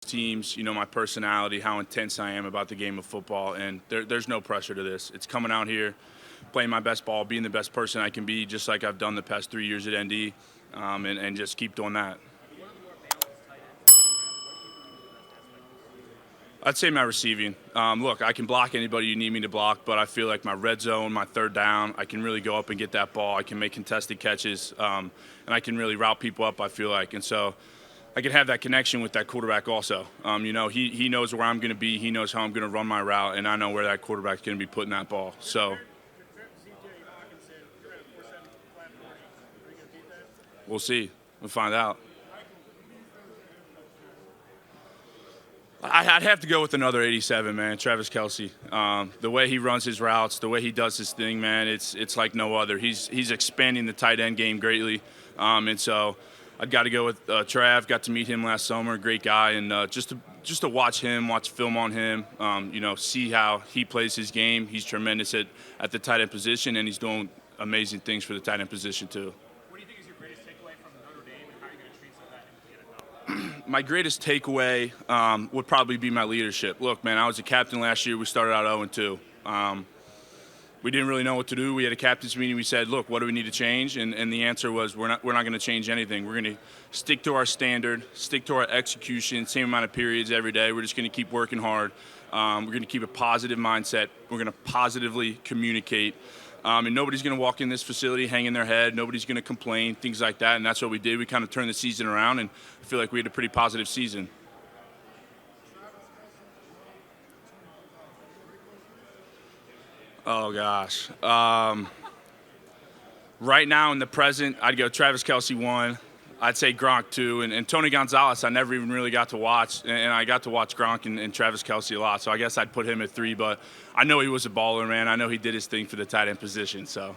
teams, my personality, how intense I am about the game of football, and there's no pressure to this. It's coming out here, playing my best ball, being the best person I can be, just like I've done the past 3 years at ND, and just keep doing that. I'd say my receiving. Look, I can block anybody you need me to block, but I feel like my red zone, my third down, I can really go up and get that ball. I can make contested catches, and I can really route people up, I feel like. And so I can have that connection with that quarterback also. He knows where I'm going to be. He knows how I'm going to run my route, and I know where that quarterback's going to be putting that ball. So we'll see. We'll find out. I'd have to go with another 87, man, Travis Kelce. The way he runs his routes, the way he does his thing, man, it's like no other. He's expanding the tight end game greatly, and so I've got to go with Trav. Got to meet him last summer, great guy, and just to watch him, watch film on him, see how he plays his game. He's tremendous at the tight end position, and he's doing amazing things for the tight end position too. My greatest takeaway would probably be my leadership. Look, man, I was a captain last year. We started out 0-2. We didn't really know what to do. We had a captain's meeting. We said, look, what do we need to change? And the answer was we're not going to change anything. We're going to stick to our standard, stick to our execution, same amount of periods every day. We're just going to keep working hard. We're going to keep a positive mindset. We're going to positively communicate. And nobody's going to walk in this facility hanging their head. Nobody's going to complain, things like that. And that's what we did. We kind of turned the season around, and I feel like we had a pretty positive season. Oh, gosh. Right now in the present, I'd go Travis Kelce 1. I'd say Gronk 2. And Tony Gonzalez, I never even really got to watch. And I got to watch Gronk and Travis Kelce a lot. So I guess I'd put him at 3. But I know he was a baller, man. I know he did his thing for the tight end position. So.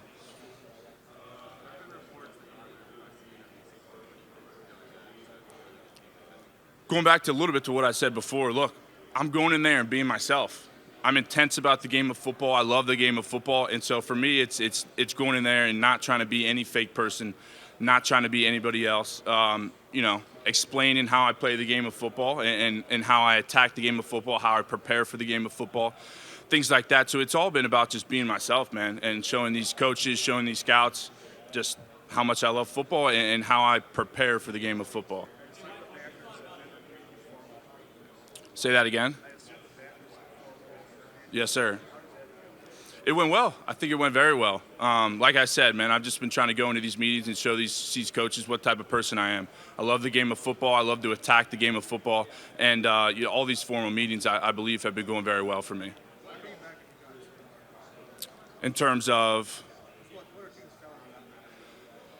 Going back to a little bit to what I said before, look, I'm going in there and being myself. I'm intense about the game of football. I love the game of football. And so for me, it's going in there and not trying to be any fake person, not trying to be anybody else, explaining how I play the game of football and how I attack the game of football, how I prepare for the game of football, things like that. So it's all been about just being myself, man, and showing these coaches, showing these scouts just how much I love football and how I prepare for the game of football. Say that again. Yes, sir. It went well. I think it went very well. Like I said, man, I've just been trying to go into these meetings and show these coaches what type of person I am. I love the game of football. I love to attack the game of football. And all these formal meetings, I believe, have been going very well for me. In terms of...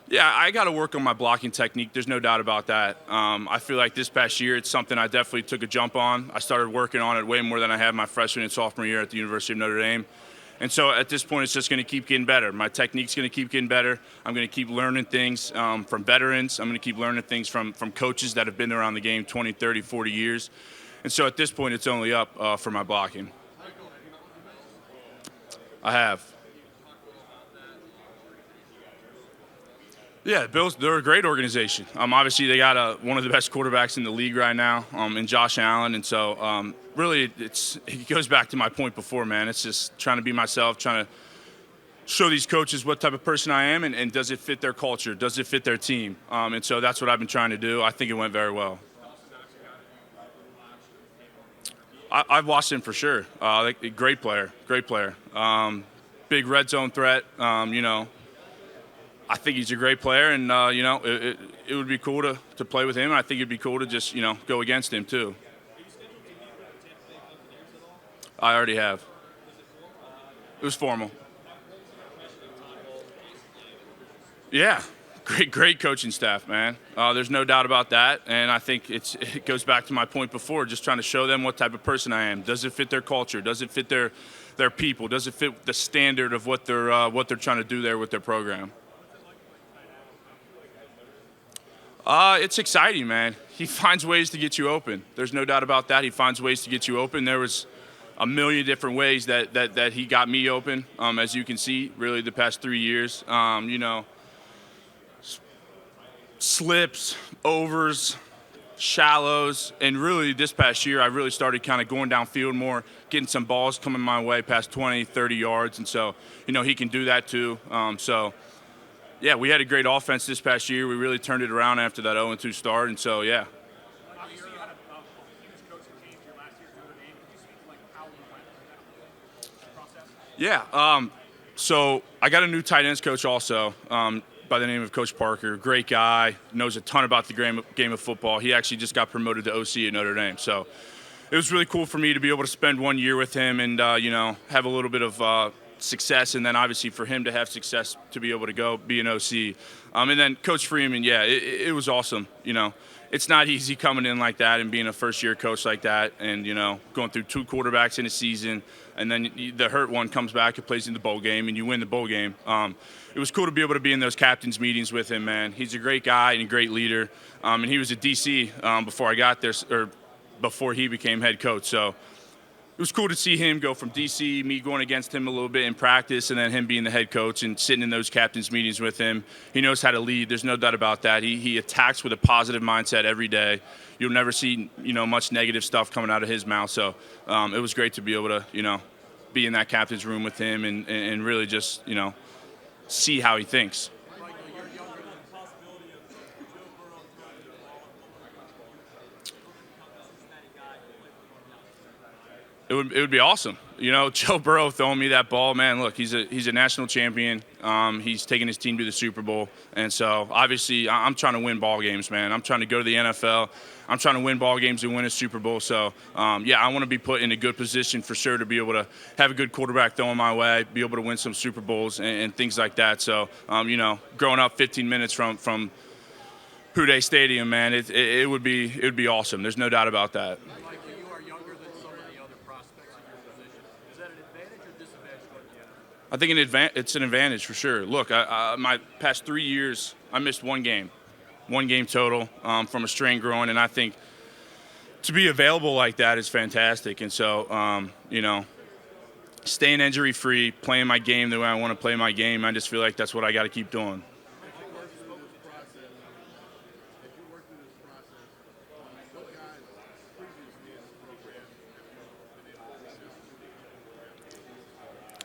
Yeah, I got to work on my blocking technique. There's no doubt about that. I feel like this past year, it's something I definitely took a jump on. I started working on it way more than I had my freshman and sophomore year at the University of Notre Dame. And so at this point, it's just going to keep getting better. My technique's going to keep getting better. I'm going to keep learning things from veterans. I'm going to keep learning things from coaches that have been around the game 20, 30, 40 years. And so at this point, it's only up for my blocking. I have. Yeah, Bills, they're a great organization. Obviously, they got one of the best quarterbacks in the league right now in Josh Allen. And so really, it goes back to my point before, man. It's just trying to be myself, trying to show these coaches what type of person I am and does it fit their culture? Does it fit their team? And so that's what I've been trying to do. I think it went very well. I've watched him for sure. Great player. Big red zone threat, I think he's a great player, and, it would be cool to play with him. I think it'd be cool to just, go against him, too. I already have. It was formal. Yeah, great coaching staff, man. There's no doubt about that, and I think it goes back to my point before, just trying to show them what type of person I am. Does it fit their culture? Does it fit their people? Does it fit the standard of what they're trying to do there with their program? It's exciting, man. He finds ways to get you open. There's no doubt about that. He finds ways to get you open. There was a million different ways that he got me open, as you can see, really the past 3 years. Slips, overs, shallows, and really this past year I really started kind of going downfield more, getting some balls coming my way past 20, 30 yards, and so he can do that too. Yeah, we had a great offense this past year. We really turned it around after that 0-2 start, and so yeah. Obviously, you had a huge coaching change your last year at Notre Dame. Could you speak to how you went through that process? Yeah. So I got a new tight ends coach also by the name of Coach Parker. Great guy, knows a ton about the game of football. He actually just got promoted to OC at Notre Dame. So it was really cool for me to be able to spend 1 year with him and, have a little bit of success, and then obviously for him to have success to be able to go be an OC. And then Coach Freeman, yeah, it was awesome. It's not easy coming in like that and being a first-year coach like that and, going through 2 quarterbacks in a season, and then the hurt one comes back and plays in the bowl game, and you win the bowl game. It was cool to be able to be in those captains' meetings with him, man. He's a great guy and a great leader. And he was at D.C. Before I got there, or before he became head coach. So it was cool to see him go from D.C., me going against him a little bit in practice, and then him being the head coach and sitting in those captains' meetings with him. He knows how to lead. There's no doubt about that. He attacks with a positive mindset every day. You'll never see, much negative stuff coming out of his mouth. So it was great to be able to, be in that captain's room with him and really just, see how he thinks. It would be awesome. Joe Burrow throwing me that ball, man. Look, he's a national champion. He's taking his team to the Super Bowl, and so obviously I'm trying to win ball games, man. I'm trying to go to the NFL. I'm trying to win ball games and win a Super Bowl. So I want to be put in a good position for sure to be able to have a good quarterback throwing my way, be able to win some Super Bowls and things like that. So growing up 15 minutes from Houday Stadium, man, it would be awesome. There's no doubt about that. I think it's an advantage for sure. Look, my past 3 years, I missed one game total from a strained groin, and I think to be available like that is fantastic. And so, staying injury-free, playing my game the way I want to play my game, I just feel like that's what I got to keep doing.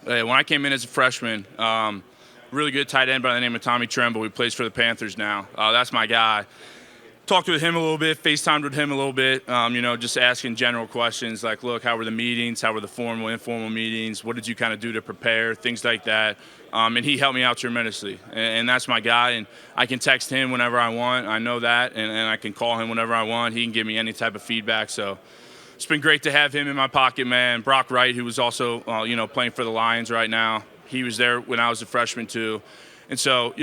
When I came in as a freshman, really good tight end by the name of Tommy Tremble, who plays for the Panthers now. That's my guy. Talked with him a little bit, FaceTimed with him a little bit, just asking general questions like, look, how were the meetings? How were the formal, informal meetings? What did you kind of do to prepare? Things like that. And he helped me out tremendously. And that's my guy. And I can text him whenever I want. I know that. And I can call him whenever I want. He can give me any type of feedback. So it's been great to have him in my pocket, man. Brock Wright, who was also, playing for the Lions right now. He was there when I was a freshman too. And so,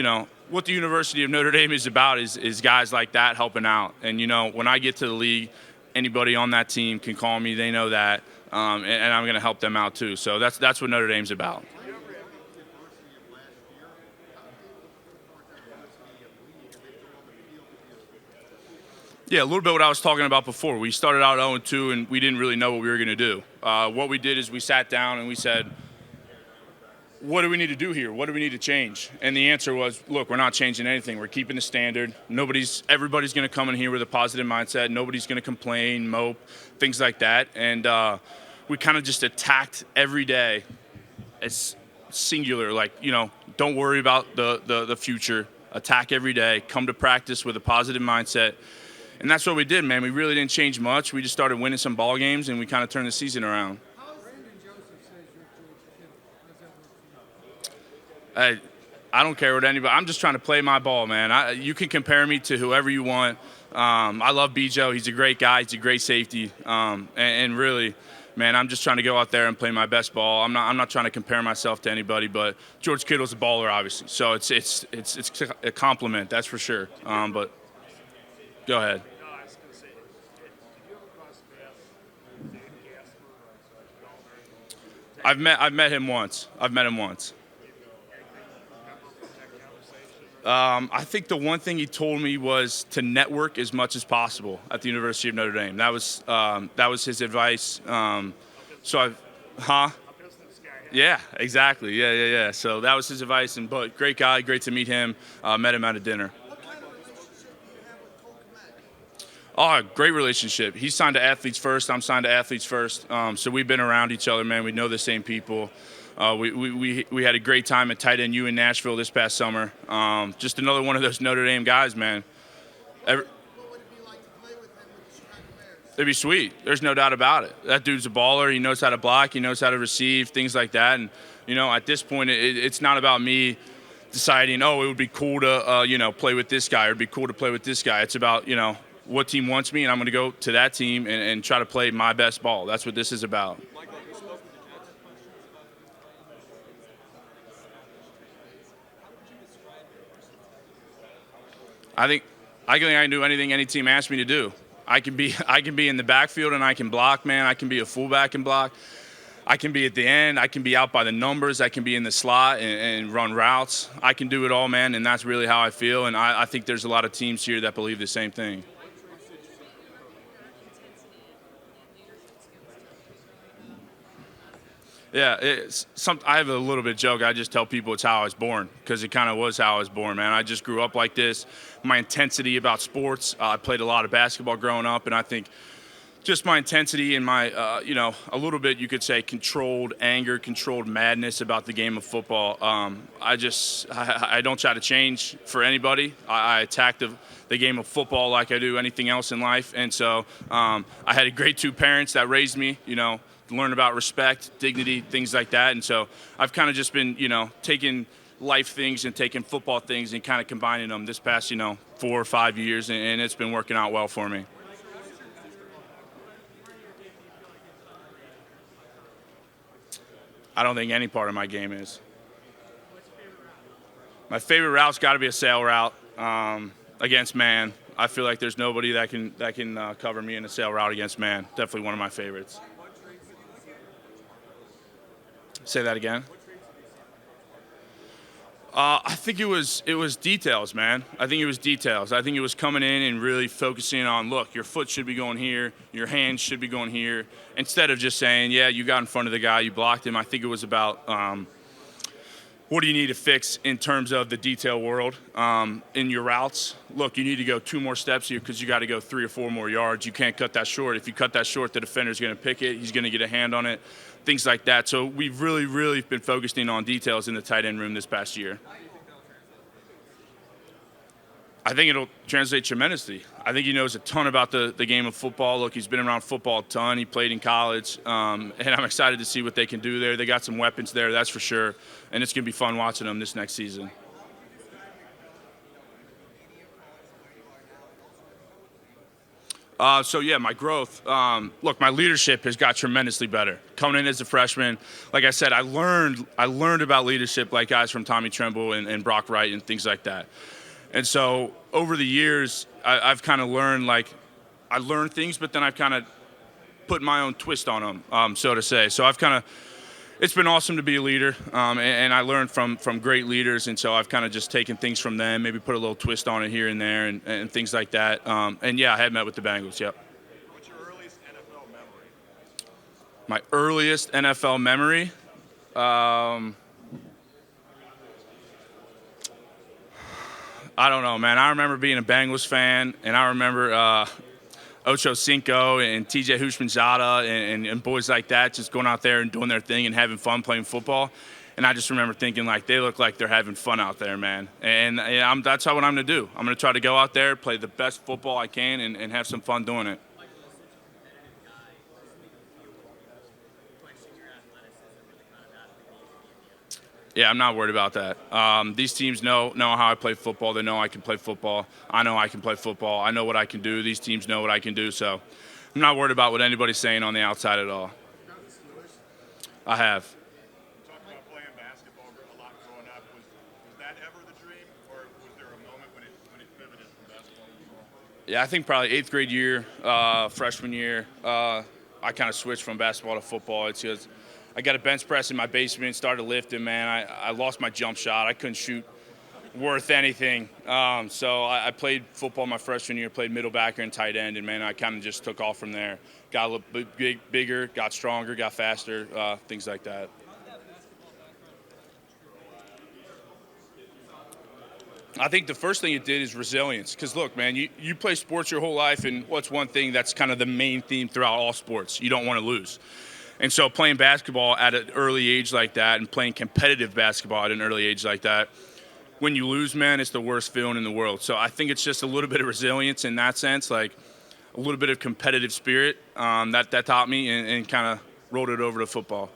what the University of Notre Dame is about is guys like that helping out. And, when I get to the league, anybody on that team can call me. They know that. And I'm going to help them out too. So that's what Notre Dame's about. Yeah, a little bit what I was talking about before. We started out 0-2, and we didn't really know what we were going to do. What we did is we sat down and we said, what do we need to do here? What do we need to change? And the answer was, look, we're not changing anything. We're keeping the standard. Everybody's going to come in here with a positive mindset. Nobody's going to complain, mope, things like that. And we kind of just attacked every day as singular, like, don't worry about the future. Attack every day. Come to practice with a positive mindset. And that's what we did, man. We really didn't change much. We just started winning some ball games, and we kind of turned the season around. I don't care what anybody. I'm just trying to play my ball, man. You can compare me to whoever you want. I love Bijo. He's a great guy. He's a great safety. And really, man, I'm just trying to go out there and play my best ball. I'm not trying to compare myself to anybody. But George Kittle's a baller, obviously. So it's a compliment, that's for sure. But go ahead. I've met him once. I think the one thing he told me was to network as much as possible at the University of Notre Dame. That was his advice. Yeah, exactly. Yeah. So that was his advice. But great guy, great to meet him. Met him at a dinner. Oh, great relationship. He's signed to Athletes First. I'm signed to Athletes First. So we've been around each other, man. We know the same people. We had a great time at Tight End U in Nashville this past summer. Just another one of those Notre Dame guys, man. Every, What would it be like to play with him with the Chicago Bears? It'd be sweet. There's no doubt about it. That dude's a baller. He knows how to block. He knows how to receive, things like that. And, at this point, it's not about me deciding, oh, it would be cool to, play with this guy or it'd be cool to play with this guy. It's about, what team wants me, and I'm going to go to that team and try to play my best ball. That's what this is about. I think I can do anything any team asks me to do. I can be in the backfield and I can block, man. I can be a fullback and block. I can be at the end. I can be out by the numbers. I can be in the slot and run routes. I can do it all, man, and that's really how I feel. And I think there's a lot of teams here that believe the same thing. Yeah, I have a little bit of joke. I just tell people it's how I was born because it kind of was how I was born, man. I just grew up like this. My intensity about sports. I played a lot of basketball growing up, and I think just my intensity and my, a little bit, you could say, controlled anger, controlled madness about the game of football. I don't try to change for anybody. I attack the game of football like I do anything else in life. And so I had a great two parents that raised me, learn about respect, dignity, things like that. And so I've kind of just been, taking life things and taking football things and kind of combining them this past, 4 or 5 years, and it's been working out well for me. I don't think any part of my game is. My favorite route's got to be a sail route against man. I feel like there's nobody that can cover me in a sail route against man. Definitely one of my favorites. Say that again. I think it was details, man. I think it was details. I think it was coming in and really focusing on, look, your foot should be going here, your hands should be going here, instead of just saying, yeah, you got in front of the guy, you blocked him. I think it was about what do you need to fix in terms of the detail world in your routes. Look, you need to go 2 more steps here because you got to go 3 or 4 more yards. You can't cut that short. If you cut that short, the defender's going to pick it. He's going to get a hand on it, things like that. So we've really, really been focusing on details in the tight end room this past year. I think it'll translate tremendously. I think he knows a ton about the game of football. Look, he's been around football a ton. He played in college, and I'm excited to see what they can do there. They got some weapons there, that's for sure, and it's going to be fun watching them this next season. My growth. Look, my leadership has got tremendously better. Coming in as a freshman, like I said, I learned about leadership like guys from Tommy Tremble and Brock Wright and things like that. And so over the years, I've kind of learned, I learned things, but then I've kind of put my own twist on them, so to say. So it's been awesome to be a leader, and I learned from great leaders, and so I've kind of just taken things from them, maybe put a little twist on it here and there and things like that. I had met with the Bengals, yep. What's your earliest NFL memory? My earliest NFL memory? I don't know, man. I remember being a Bengals fan, and I remember Ocho Cinco and TJ Houshmandzadeh and boys like that just going out there and doing their thing and having fun playing football. And I just remember thinking, they look like they're having fun out there, man. And that's what I'm going to do. I'm going to try to go out there, play the best football I can, and have some fun doing it. Yeah, I'm not worried about that. These teams know how I play football. They know I can play football. I know I can play football. I know what I can do. These teams know what I can do. So I'm not worried about what anybody's saying on the outside at all. I have. Talk about playing basketball a lot growing up. Was that ever the dream, or was there a moment when it pivoted from basketball to football? Yeah, I think probably 8th grade year, freshman year, I kind of switched from basketball to football. It's just I got a bench press in my basement, started lifting, man. I lost my jump shot. I couldn't shoot worth anything. So I played football my freshman year, played middle backer and tight end, and, man, I kind of just took off from there. Got a little bigger, got stronger, got faster, things like that. I think the first thing it did is resilience. Because, look, man, you play sports your whole life, and what's one thing that's kind of the main theme throughout all sports? You don't want to lose. And so playing basketball at an early age like that and playing competitive basketball at an early age like that, when you lose, man, it's the worst feeling in the world. So I think it's just a little bit of resilience in that sense, like a little bit of competitive spirit that taught me and kind of rolled it over to football.